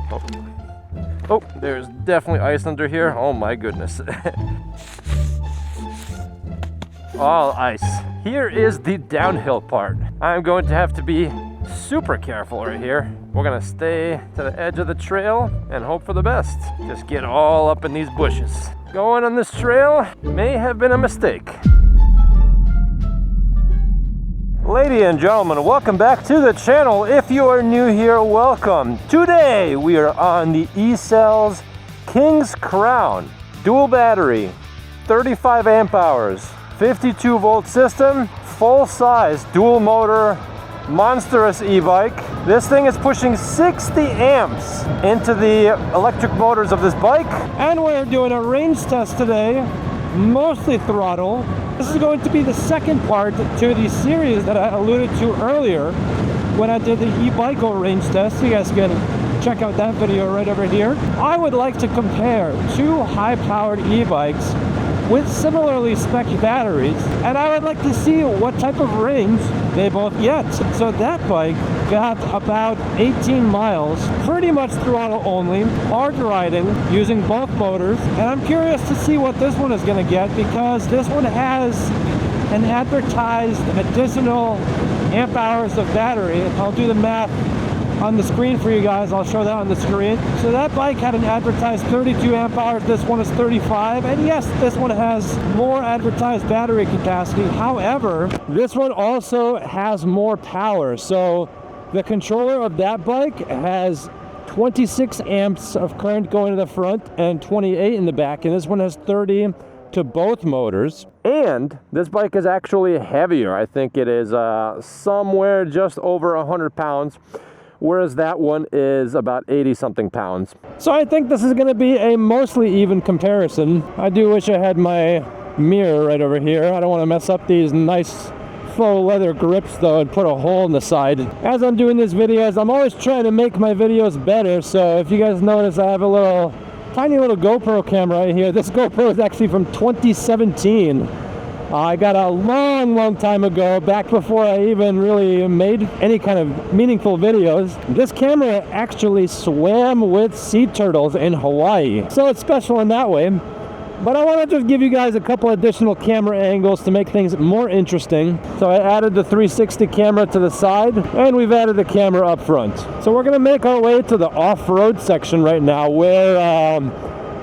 Oh, there's definitely ice under here. Oh my goodness. All ice. Here is the downhill part. I'm going to have to be super careful right here. We're gonna stay to the edge of the trail and hope for the best. Just get all up in these bushes. Going on this trail may have been a mistake. Ladies and gentlemen, welcome back to the channel. If you are new here, welcome. Today we are on the Ecells Kingscrown dual battery, 35 amp hours, 52 volt system, full size dual motor, monstrous e-bike. This thing is pushing 60 amps into the electric motors of this bike. And we're doing a range test today, mostly throttle. This is going to be the second part to the series that I alluded to earlier when I did the e-bike range test. You guys can check out that video right over here. I would like to compare two high-powered e-bikes with similarly spec'd batteries, and I would like to see what type of range they both get. So that bike got about 18 miles, pretty much throttle only, hard riding, using both motors, and I'm curious to see what this one is going to get, because this one has an advertised additional amp hours of battery. I'll do the math on the screen for you guys. I'll show that on the screen. So that bike had an advertised 32 amp hours. This one is 35. And yes, this one has more advertised battery capacity. However, this one also has more power. So the controller of that bike has 26 amps of current going to the front and 28 in the back. And this one has 30 to both motors. And this bike is actually heavier. I think it is somewhere just over 100 pounds. Whereas that one is about 80 something pounds. So I think this is going to be a mostly even comparison. I do wish I had my mirror right over here. I don't want to mess up these nice faux leather grips though and put a hole in the side. As I'm doing these videos, I'm always trying to make my videos better. So if you guys notice, I have a tiny little GoPro camera right here. This GoPro is actually from 2017. I got a long time ago, back before I even really made any kind of meaningful videos. This camera actually swam with sea turtles in Hawaii, so it's special in that way. But I want to just give you guys a couple additional camera angles to make things more interesting. So I added the 360 camera to the side, and we've added the camera up front. So we're going to make our way to the off-road section right now, where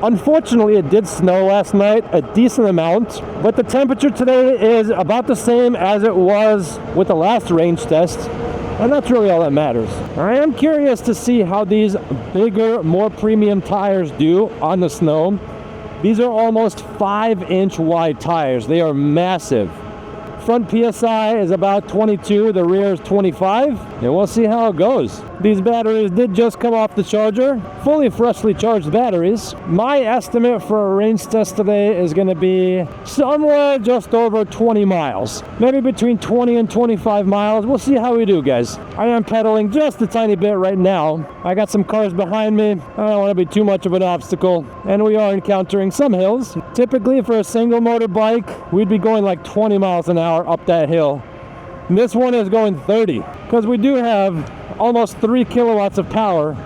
unfortunately, it did snow last night, a decent amount, but the temperature today is about the same as it was with the last range test, and that's really all that matters. I am curious to see how these bigger, more premium tires do on the snow. These are almost 5-inch wide tires. They are massive. Front PSI is about 22, the rear is 25, and we'll see how it goes. These batteries did just come off the charger, fully freshly charged batteries. My estimate for a range test today is going to be somewhere just over 20 miles. Maybe between 20 and 25 miles. We'll see how we do, guys. I am pedaling just a tiny bit right now. I got some cars behind me. I don't want to be too much of an obstacle. And we are encountering some hills. Typically for a single motor bike, we'd be going like 20 miles an hour up that hill. And this one is going 30, because we do have almost 3 kilowatts of power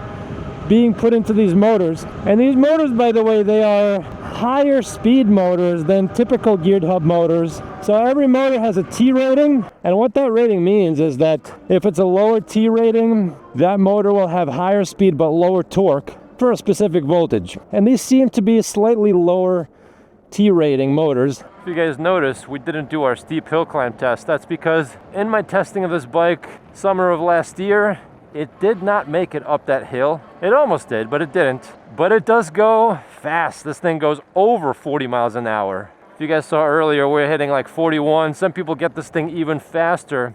being put into these motors. And these motors, by the way, they are higher speed motors than typical geared hub motors. So every motor has a T rating, and what that rating means is that if it's a lower T rating, that motor will have higher speed but lower torque for a specific voltage. And these seem to be slightly lower T rating motors. If you guys notice, we didn't do our steep hill climb test. That's because in my testing of this bike summer of last year, it did not make it up that hill. It almost did, but it didn't. But it does go fast. This thing goes over 40 miles an hour. If you guys saw earlier, we're hitting like 41. Some people get this thing even faster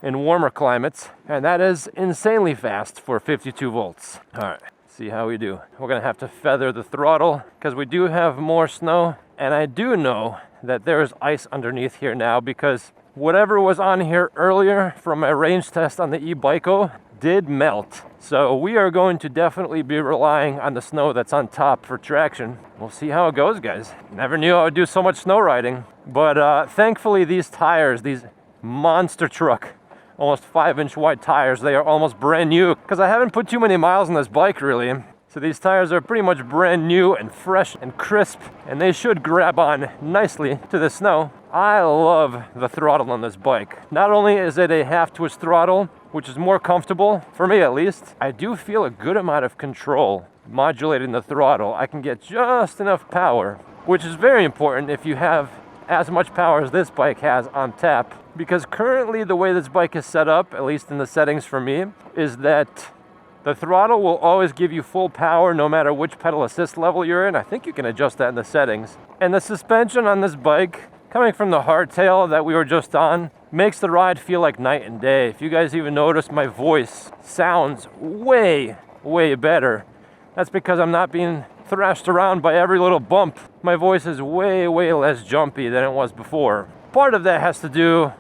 in warmer climates, and that is insanely fast for 52 volts. All right. See how we do. We're gonna have to feather the throttle because we do have more snow, and I do know that there is ice underneath here now, because whatever was on here earlier from my range test on the e-Biko did melt. So we are going to definitely be relying on the snow that's on top for traction. We'll see how it goes, guys. Never knew I would do so much snow riding, but thankfully these tires, these monster truck almost 5-inch wide tires. They are almost brand new because I haven't put too many miles on this bike really. So these tires are pretty much brand new and fresh and crisp, and they should grab on nicely to the snow. I love the throttle on this bike. Not only is it a half twist throttle, which is more comfortable, for me at least, I do feel a good amount of control modulating the throttle. I can get just enough power, which is very important if you have as much power as this bike has on tap, because currently the way this bike is set up, at least in the settings for me, is that the throttle will always give you full power no matter which pedal assist level you're in. I think you can adjust that in the settings. And the suspension on this bike, coming from the hardtail that we were just on, makes the ride feel like night and day. If you guys even notice, my voice sounds way, way better. That's because I'm not being thrashed around by every little bump. My voice is way, way less jumpy than it was before. Part of that has to do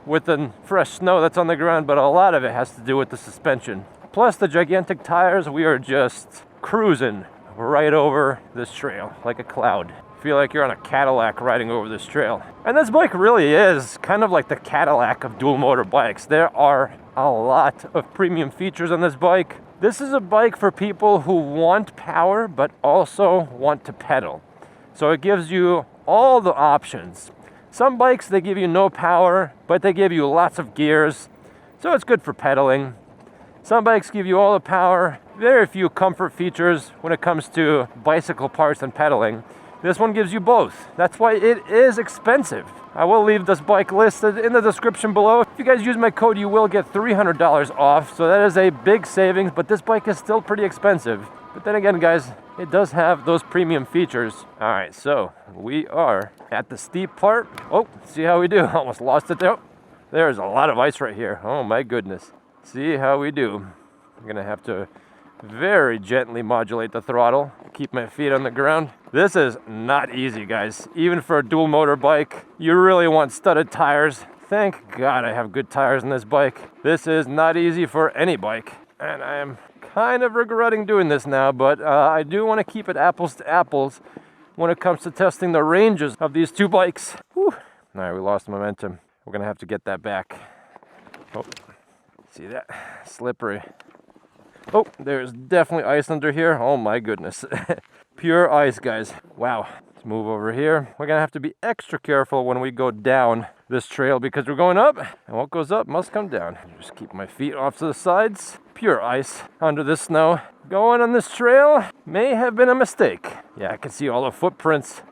with the fresh snow that's on the ground, but a lot of it has to do with the suspension. Plus the gigantic tires, we are just cruising right over this trail like a cloud. Feel like you're on a Cadillac riding over this trail. And this bike really is kind of like the Cadillac of dual motor bikes. There are a lot of premium features on this bike. This is a bike for people who want power but also want to pedal. So it gives you all the options. Some bikes, they give you no power, but they give you lots of gears. So it's good for pedaling. Some bikes give you all the power, very few comfort features when it comes to bicycle parts and pedaling. This one gives you both. That's why it is expensive. I will leave this bike listed in the description below. If you guys use my code, you will get $300 off. So that is a big savings, but this bike is still pretty expensive. But then again, guys, it does have those premium features. All right, so we are at the steep part. Oh, see how we do. Almost lost it there. There's a lot of ice right here. Oh my goodness. See how we do. I'm gonna have to very gently modulate the throttle, keep my feet on the ground. This is not easy, guys. Even for a dual motor bike, you really want studded tires. Thank God I have good tires on this bike. This is not easy for any bike. And I am kind of regretting doing this now, but I do want to keep it apples to apples when it comes to testing the ranges of these two bikes. Whew. All right, we lost momentum. We're gonna have to get that back. Oh. See that? Slippery. Oh, there's definitely ice under here. Oh my goodness. Pure ice, guys. Wow. Let's move over here. We're gonna have to be extra careful when we go down this trail because we're going up, and what goes up must come down. Just keep my feet off to the sides. Pure ice under the snow. Going on this trail may have been a mistake. Yeah, I can see all the footprints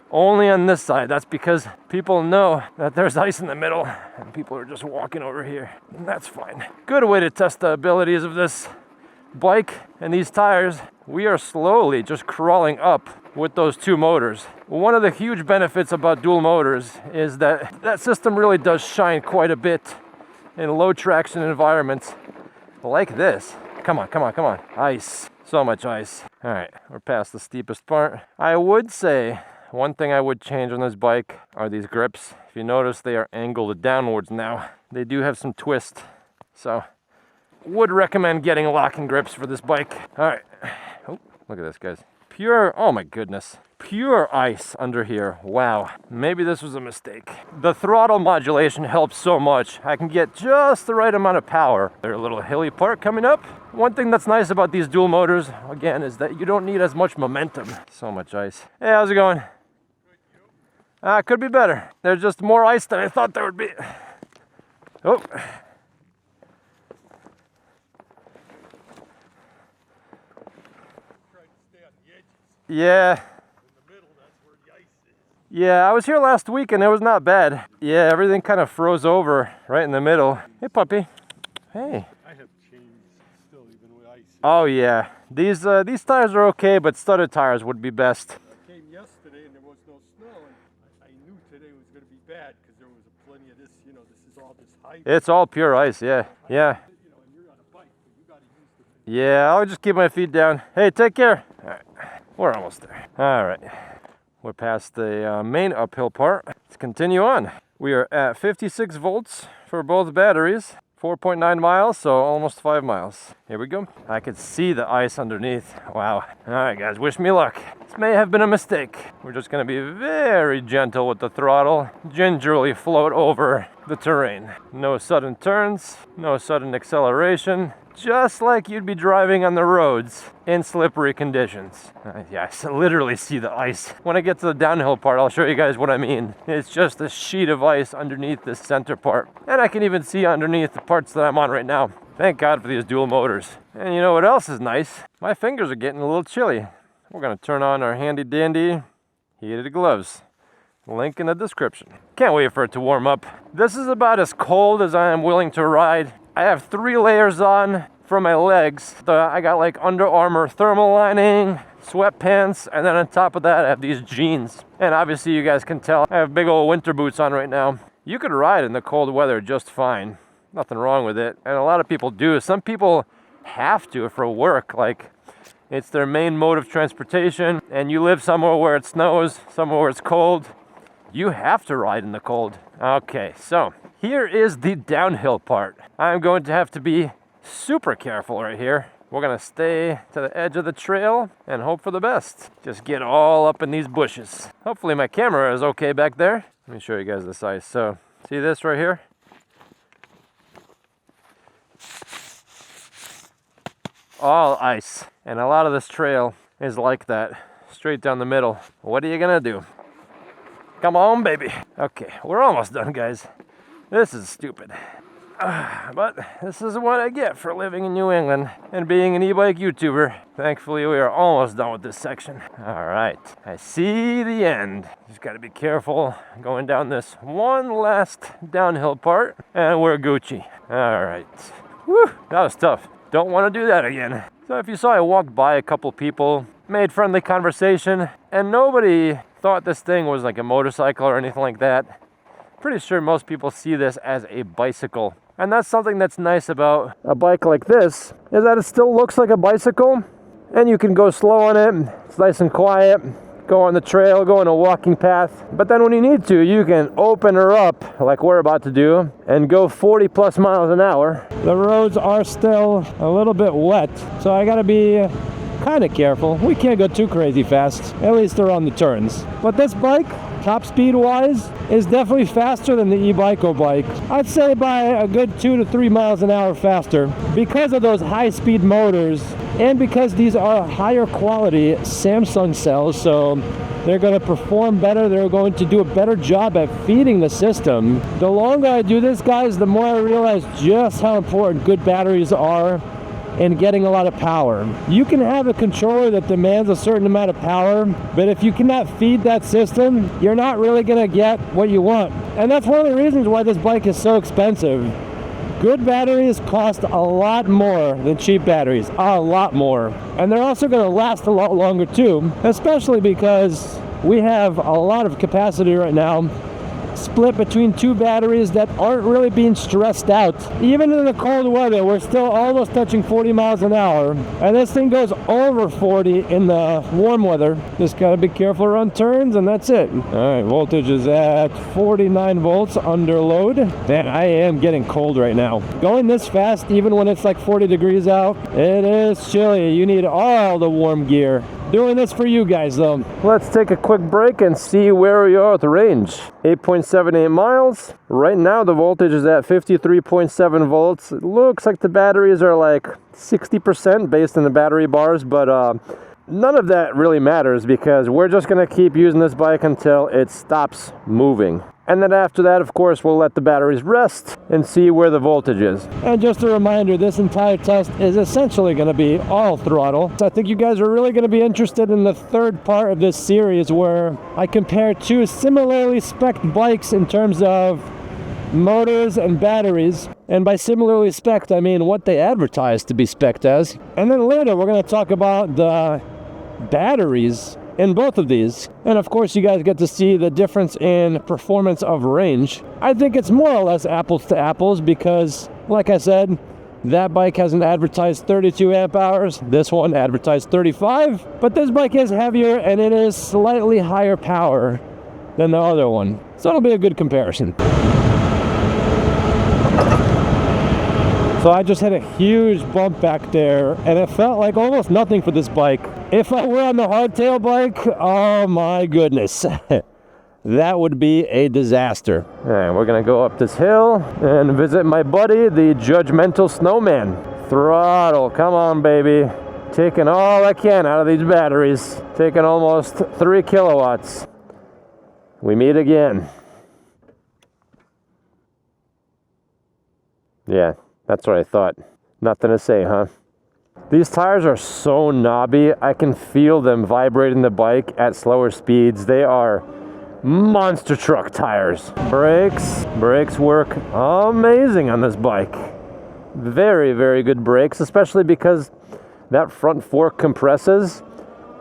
only on this side. That's because people know that there's ice in the middle and people are just walking over here, and that's fine. Good way to test the abilities of this bike and these tires. We are slowly just crawling up with those two motors. One of the huge benefits about dual motors is that that system really does shine quite a bit in low traction environments like this. Come on, come on, come on. Ice. So much ice. All right, we're past the steepest part. I would say one thing I would change on this bike are these grips. If you notice, they are angled downwards now. They do have some twist, so would recommend getting locking grips for this bike. All right, oh, look at this, guys. Pure, oh my goodness, pure ice under here. Wow, maybe this was a mistake. The throttle modulation helps so much. I can get just the right amount of power. There's a little hilly part coming up. One thing that's nice about these dual motors, again, is that you don't need as much momentum. So much ice. Hey, how's it going? Could be better. There's just more ice than I thought there would be. Oh. Yeah. In the middle, that's where the ice is. Yeah, I was here last week and it was not bad. Yeah, everything kind of froze over right in the middle. Hey, puppy. Hey. I have chains still, even with ice. Oh yeah, these tires are okay, but studded tires would be best. I came yesterday and there was no snow, and I knew today was going to be bad because there was plenty of this. You know, this is all this hype. It's all pure ice. Yeah, yeah. You know, and you're on a bike, so you got to use the. Yeah, I'll just keep my feet down. Hey, take care. All right. We're almost there. All right, we're past the main uphill part. Let's continue on. We are at 56 volts for both batteries. 4.9 miles, so almost 5 miles. Here we go. I could see the ice underneath. Wow. All right, guys, wish me luck. This may have been a mistake. We're just gonna be very gentle with the throttle, gingerly float over the terrain. No sudden turns, no sudden acceleration, just like you'd be driving on the roads in slippery conditions. Yeah, I literally see the ice. When I get to the downhill part, I'll show you guys what I mean. It's just a sheet of ice underneath this center part. And I can even see underneath the parts that I'm on right now. Thank God for these dual motors. And you know what else is nice? My fingers are getting a little chilly. We're gonna turn on our handy dandy heated gloves. Link in the description. Can't wait for it to warm up. This is about as cold as I am willing to ride. I have 3 layers on for my legs. I got like Under Armour thermal lining, sweatpants, and then on top of that I have these jeans. And obviously you guys can tell I have big old winter boots on right now. You could ride in the cold weather just fine. Nothing wrong with it. And a lot of people do. Some people have to for work. Like it's their main mode of transportation. And you live somewhere where it snows, somewhere where it's cold. You have to ride in the cold. Okay, so here is the downhill part. I'm going to have to be super careful right here. We're gonna stay to the edge of the trail and hope for the best. Just get all up in these bushes. Hopefully my camera is okay back there. Let me show you guys this ice. So, see this right here? All ice. And a lot of this trail is like that. Straight down the middle. What are you gonna do? Come on, baby. Okay, we're almost done, guys. This is stupid. But this is what I get for living in New England and being an e-bike YouTuber. Thankfully, we are almost done with this section. All right, I see the end. Just gotta be careful going down this one last downhill part, and we're Gucci. All right. Whew, that was tough. Don't want to do that again. So if you saw, I walked by a couple people, made friendly conversation, and nobody thought this thing was like a motorcycle or anything like that. Pretty sure most people see this as a bicycle. And that's something that's nice about a bike like this, is that it still looks like a bicycle, and you can go slow on it. It's nice and quiet. Go on the trail, go on a walking path. But then when you need to, you can open her up like we're about to do and go 40 plus miles an hour. The roads are still a little bit wet, so I gotta be kind of careful. We can't go too crazy fast, at least around the turns. But this bike, top speed wise, is definitely faster than the e-Biko bike. I'd say by a good 2 to 3 miles an hour faster because of those high speed motors and because these are higher quality Samsung cells, so they're going to perform better. They're going to do a better job at feeding the system. The longer I do this, guys, the more I realize just how important good batteries are and getting a lot of power. You can have a controller that demands a certain amount of power, but if you cannot feed that system, you're not really gonna get what you want. And that's one of the reasons why this bike is so expensive. Good batteries cost a lot more than cheap batteries, a lot more. And they're also gonna last a lot longer too, especially because we have a lot of capacity right now split between 2 batteries that aren't really being stressed out. Even in the cold weather, we're still almost touching 40 miles an hour, and this thing goes over 40 in the warm weather. Just gotta be careful around turns, and that's it. All right, voltage is at 49 volts under load. Man, I am getting cold right now. Going this fast, even when it's like 40 degrees out, it is chilly. You need all the warm gear. Doing this for you guys though. Let's take a quick break and see where we are at the range. 8.78 miles. Right now the voltage is at 53.7 volts. It looks like the batteries are like 60% based on the battery bars, but none of that really matters because we're just gonna keep using this bike until it stops moving. And then after that, of course, we'll let the batteries rest and see where the voltage is. And just a reminder, this entire test is essentially going to be all throttle. So I think you guys are really going to be interested in the third part of this series where I compare 2 similarly spec'd bikes in terms of motors and batteries. And by similarly spec'd, I mean what they advertise to be spec'd as. And then later, we're going to talk about the batteries in both of these. And of course you guys get to see the difference in performance of range. I think it's more or less apples to apples because, like I said, that bike has an advertised 32 amp hours, this one advertised 35, but this bike is heavier and it is slightly higher power than the other one. So it'll be a good comparison. So I just had a huge bump back there, and it felt like almost nothing for this bike. If I were on the hardtail bike, oh my goodness. That would be a disaster. And we're gonna go up this hill and visit my buddy, the Judgmental Snowman. Throttle, come on baby. Taking all I can out of these batteries. Taking almost 3 kilowatts. We meet again. Yeah, that's what I thought. Nothing to say, huh? These tires are so knobby. I can feel them vibrating the bike at slower speeds. They are monster truck tires. Brakes work amazing on this bike. Very, very good brakes, especially because that front fork compresses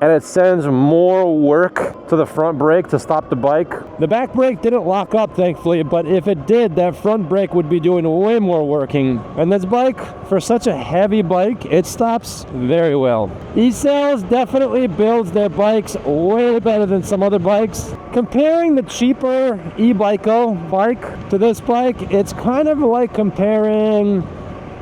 and it sends more work to the front brake to stop the bike. The back brake didn't lock up, thankfully, but if it did, that front brake would be doing way more working. And this bike, for such a heavy bike, it stops very well. Ecells definitely builds their bikes way better than some other bikes. Comparing the cheaper e-Biko bike to this bike, it's kind of like comparing,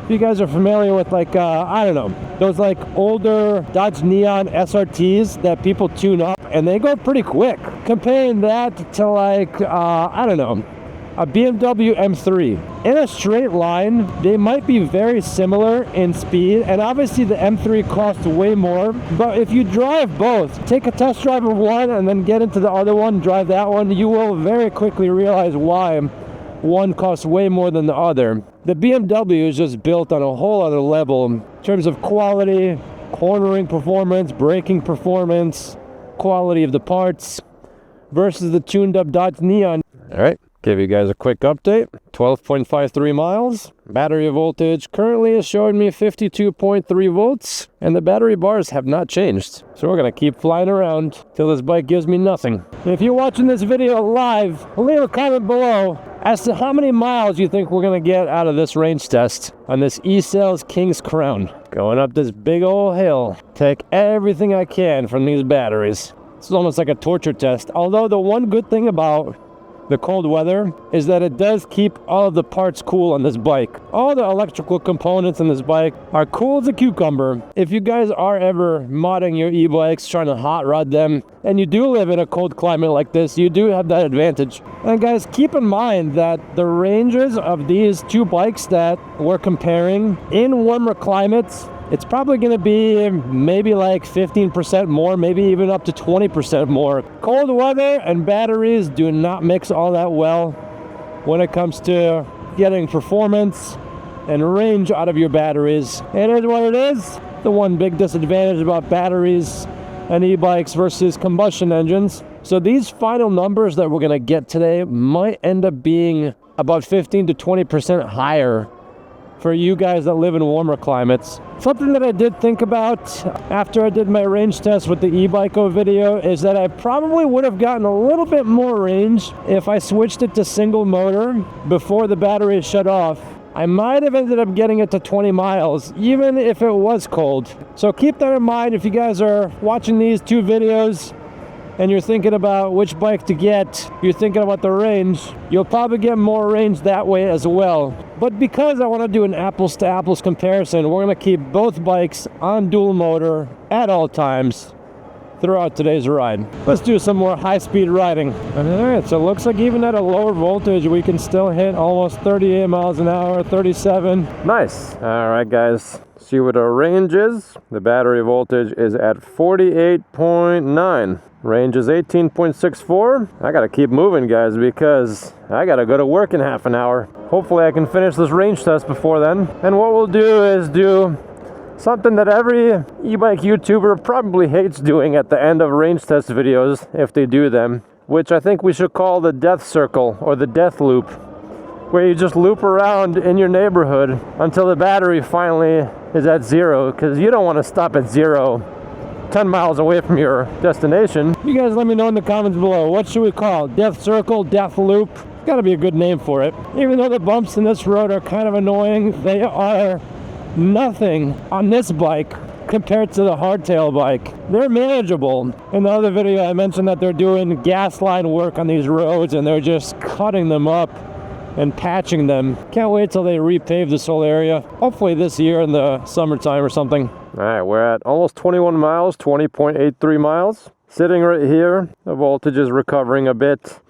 if you guys are familiar with like, I don't know, those like older Dodge Neon SRTs that people tune up and they go pretty quick. Comparing that to like, I don't know, a BMW M3. In a straight line, they might be very similar in speed, and obviously the M3 costs way more, but if you drive both, take a test drive of one and then get into the other one, drive that one, you will very quickly realize why one costs way more than the other. The BMW is just built on a whole other level in terms of quality, cornering performance, braking performance, quality of the parts versus the tuned up Dodge Neon. All right, give you guys a quick update. 12.53 miles. Battery voltage currently is showing me 52.3 volts, and the battery bars have not changed. So we're gonna keep flying around till this bike gives me nothing. And if you're watching this video live, leave a comment below as to how many miles you think we're gonna get out of this range test on this ecellskingscrown. Going up this big old hill, take everything I can from these batteries. It's almost like a torture test. Although the one good thing about the cold weather is that it does keep all of the parts cool on this bike. All the electrical components in this bike are cool as a cucumber. If you guys are ever modding your e-bikes, trying to hot rod them, and you do live in a cold climate like this, you do have that advantage. And guys, keep in mind that the ranges of these two bikes that we're comparing in warmer climates, it's probably going to be maybe like 15% more, maybe even up to 20% more. Cold weather and batteries do not mix all that well when it comes to getting performance and range out of your batteries. It is what it is. The one big disadvantage about batteries and e-bikes versus combustion engines. So these final numbers that we're going to get today might end up being about 15 to 20% higher for you guys that live in warmer climates. Something that I did think about after I did my range test with the e-Biko video is that I probably would have gotten a little bit more range if I switched it to single motor before the battery shut off. I might have ended up getting it to 20 miles, even if it was cold. So keep that in mind if you guys are watching these two videos and you're thinking about which bike to get, you're thinking about the range, you'll probably get more range that way as well. But because I want to do an apples to apples comparison, we're going to keep both bikes on dual motor at all times throughout today's ride. Let's do some more high-speed riding. All right, so it looks like even at a lower voltage, we can still hit almost 38 miles an hour, 37. Nice. All right, guys. See what our range is. The battery voltage is at 48.9. Range is 18.64. I gotta keep moving, guys, because I gotta go to work in half an hour. Hopefully I can finish this range test before then. And what we'll do is do something that every e-bike YouTuber probably hates doing at the end of range test videos, if they do them, which I think we should call the death circle or the death loop, where you just loop around in your neighborhood until the battery finally is at zero, because you don't want to stop at zero 10 miles away from your destination. You guys let me know in the comments below, what should we call it? Death circle, death loop? Gotta be a good name for it. Even though the bumps in this road are kind of annoying, they are nothing on this bike compared to the hardtail bike. They're manageable. In the other video I mentioned that they're doing gas line work on these roads and they're just cutting them up and patching them. Can't wait till they repave this whole area. Hopefully this year in the summertime or something. All right, we're at almost 21 miles, 20.83 miles. Sitting right here, the voltage is recovering a bit.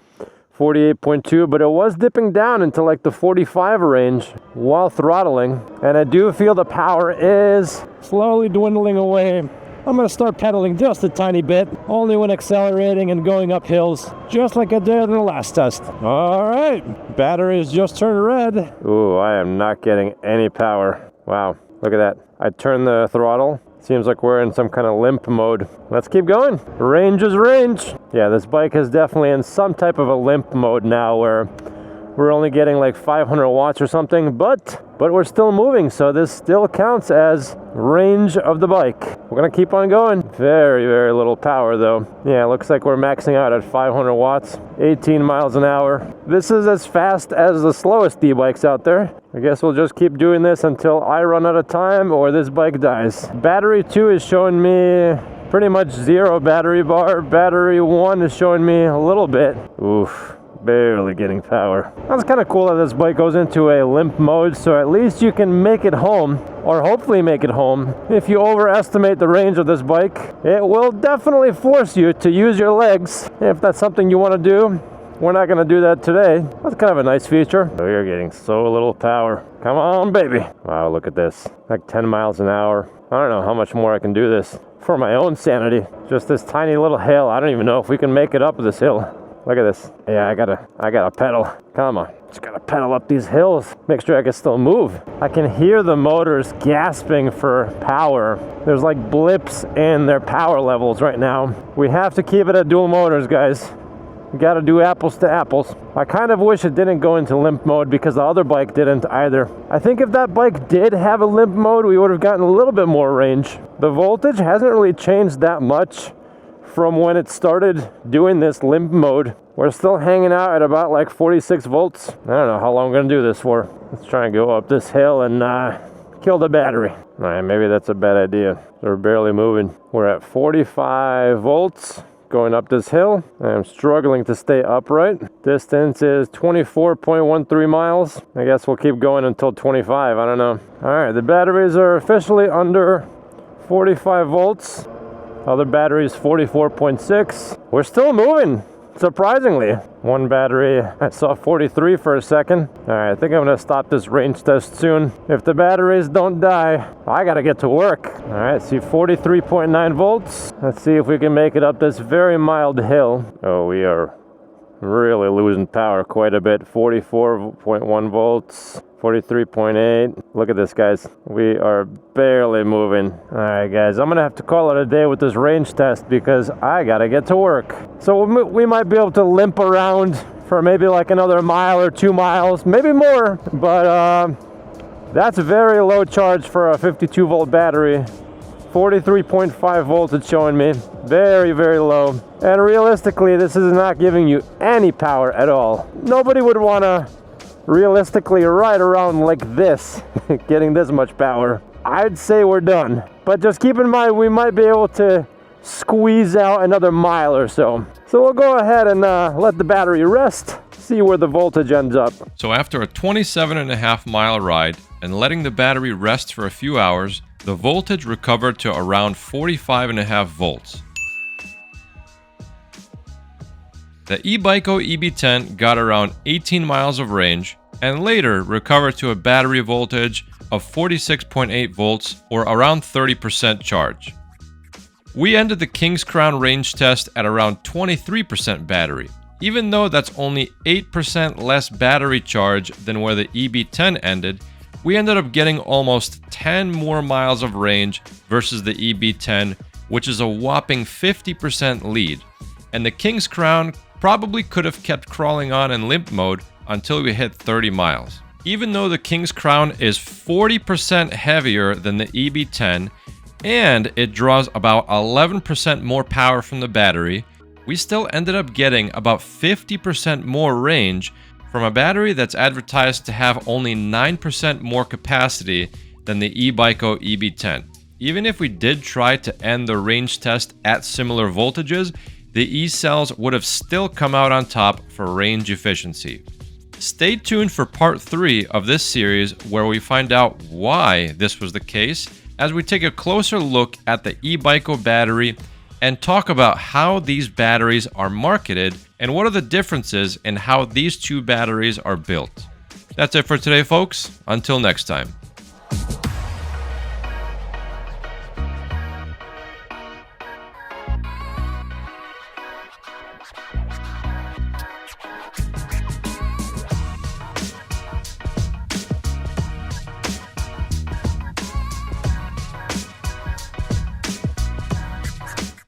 48.2, but it was dipping down into like the 45 range while throttling. And I do feel the power is slowly dwindling away. I'm gonna start pedaling just a tiny bit, only when accelerating and going up hills, just like I did in the last test. All right, battery has just turned red. Ooh, I am not getting any power. Wow, look at that. I turned the throttle. Seems like we're in some kind of limp mode. Let's keep going. Range is range. Yeah, this bike is definitely in some type of a limp mode now where we're only getting like 500 watts or something, but we're still moving, so this still counts as range of the bike. We're gonna keep on going. Very, very little power though. Yeah, it looks like we're maxing out at 500 watts, 18 miles an hour. This is as fast as the slowest e-bikes out there. I guess we'll just keep doing this until I run out of time or this bike dies. Battery 2 is showing me pretty much 0 battery bar. Battery 1 is showing me a little bit. Oof. Barely getting power. That's kind of cool that this bike goes into a limp mode, so at least you can make it home, or hopefully make it home. If you overestimate the range of this bike, it will definitely force you to use your legs. If that's something you want to do, we're not going to do that today. That's kind of a nice feature. Oh, you're getting so little power. Come on, baby. Wow, look at this. Like 10 miles an hour. I don't know how much more I can do this for my own sanity. Just this tiny little hill. I don't even know if we can make it up this hill. Look at this. Yeah, I gotta pedal. Come on. Just gotta pedal up these hills. Make sure I can still move. I can hear the motors gasping for power. There's like blips in their power levels right now. We have to keep it at dual motors, guys. We gotta do apples to apples. I kind of wish it didn't go into limp mode because the other bike didn't either. I think if that bike did have a limp mode, we would have gotten a little bit more range. The voltage hasn't really changed that much from when it started doing this limp mode. We're still hanging out at about like 46 volts. I don't know how long I'm gonna do this for. Let's try and go up this hill and kill the battery. All right, maybe that's a bad idea. We're barely moving. We're at 45 volts going up this hill. I'm struggling to stay upright. Distance is 24.13 miles. I guess we'll keep going until 25, I don't know. All right, the batteries are officially under 45 volts. Other battery is 44.6. We're still moving, surprisingly. One battery, I saw 43 for a second. All right, I think I'm gonna stop this range test soon. If the batteries don't die, I gotta get to work. All right, see 43.9 volts. Let's see if we can make it up this very mild hill. Oh, we are really losing power quite a bit. 44.1 volts. 43.8. Look at this, guys. We are barely moving. All right, guys, I'm gonna have to call it a day with this range test because I gotta get to work. So we might be able to limp around for maybe like another mile or 2 miles, maybe more, but that's a very low charge for a 52 volt battery. 43.5 volts it's showing me. Very, very low. And realistically, this is not giving you any power at all. Nobody would wanna realistically ride around like this, getting this much power. I'd say we're done. But just keep in mind, we might be able to squeeze out another mile or so. So we'll go ahead and let the battery rest, see where the voltage ends up. So after a 27.5 mile ride and letting the battery rest for a few hours, the voltage recovered to around 45.5 volts. The eBiko EB10 got around 18 miles of range and later recovered to a battery voltage of 46.8 volts or around 30% charge. We ended the kingscrown range test at around 23% battery, even though that's only 8% less battery charge than where the EB10 ended. We ended up getting almost 10 more miles of range versus the EB10, which is a whopping 50% lead. And the kingscrown probably could have kept crawling on in limp mode until we hit 30 miles. Even though the kingscrown is 40% heavier than the EB10 and it draws about 11% more power from the battery, we still ended up getting about 50% more range from a battery that's advertised to have only 9% more capacity than the eBiko EB10. Even if we did try to end the range test at similar voltages, the Ecells would have still come out on top for range efficiency. Stay tuned for part 3 of this series where we find out why this was the case as we take a closer look at the eBico battery and talk about how these batteries are marketed and what are the differences in how these two batteries are built. That's it for today, folks. Until next time.